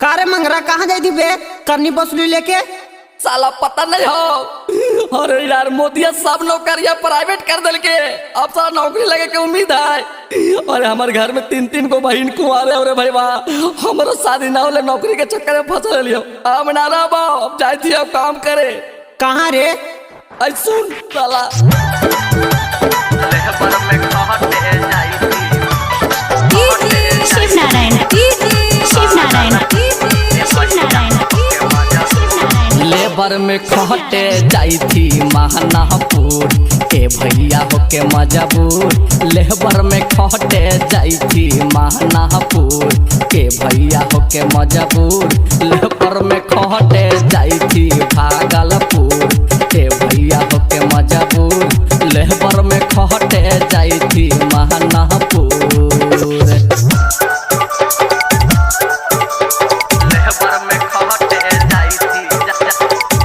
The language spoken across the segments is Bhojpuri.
कारे मंगरा कहाँ जाई थी बे करनी बसली लेके? साला पता नहीं हो। अरे यार मोदिया सब नौकरिया प्राइवेट कर दिल के, अब साला नौकरी लगे के उम्मीद है। और हमारे घर में 3-3 को बहन कुंवारे और भाई वाह हमारा शादी ना होले नौकरी के चक्कर में फंस लियो। अब ना रहो अब जाई थी अब काम करे। कहाँ रे? आई सुन साला शिव नारायण लेबर में खटे जाई थी महानापुर ए भैया होके मजबूर। लेबर में खटे जाई थी महानापुर ए भैया होके मजबूर। लेबर में खटे जाई थी भागलपुर ए भैया होके मजबूर। लेबर में खटे जाई थी Mahanapur.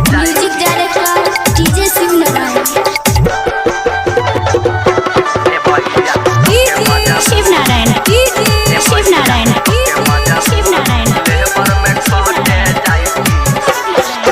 Music director DJ Shiv Narayan. Shiv Narayan Shiv Narayan Shiv Narayan.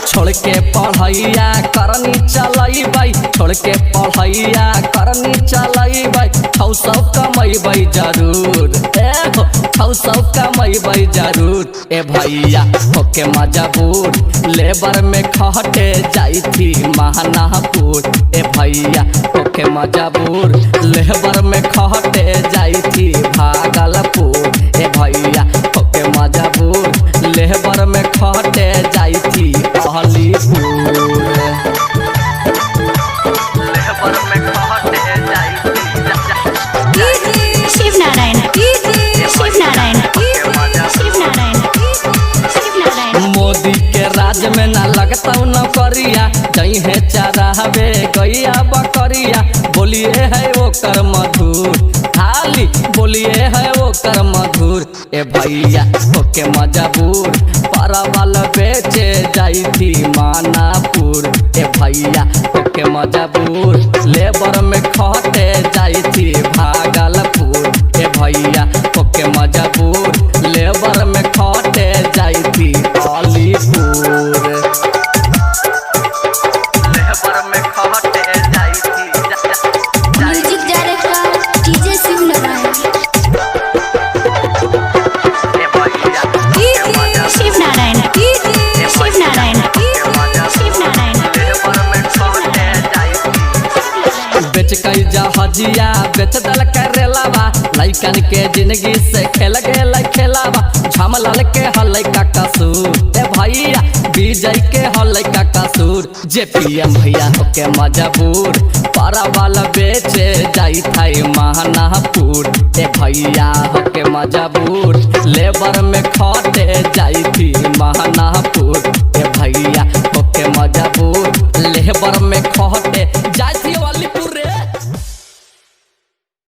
छोड़ के पढ़ैया करनी चलई बाई, छोड़ के पढ़ैया करनी चलई बाई। छौ सौ कमैबै जरूर ए हो, छौ सौ कमैबै जरूर ए भैया होके मजबूर। लेबर में खटे जाई थी महानापुर ए भैया होके मजबूर। लेबर में खटे जाई थी भागलपुर ए भैया होके मजबूर। लेबर में खटे जाई थी अलीपुर। शिव नारायण शिव नारायण शिव नारायण शिव नारायण। मोदी के राज में ना लगता नौकरिया, जई है चरावे गैया बकरिया। बोलिए है वो कर मधुर, खाली बोलिए है वो कर मधुर ए भैया होके मजबूर। परवल बेचे जाई थी मानापुर ए भैया होके मजबूर। लेबर में खटे जाई थी भागलपुर ए भैया होके मजबूर। लेबर में खटे जाई थी Alipur. Music director DJ Shiv Narayan. Shiv Narayan Shiv Narayan Shiv Narayan. बेच कई जहाजिया बेच दल करेलावा, लइकन के जिंदगी से खेल गेल खेलावा। झमलाल के हलै का कसूर ए भैया, विजय के हलै का कसूर। जे पीएम भैया होके मजबूर। परवल बेचे जाई थाई महानापुर ए भैया होके मजबूर। लेबर में खटे जाई थी महानापुर ए भैया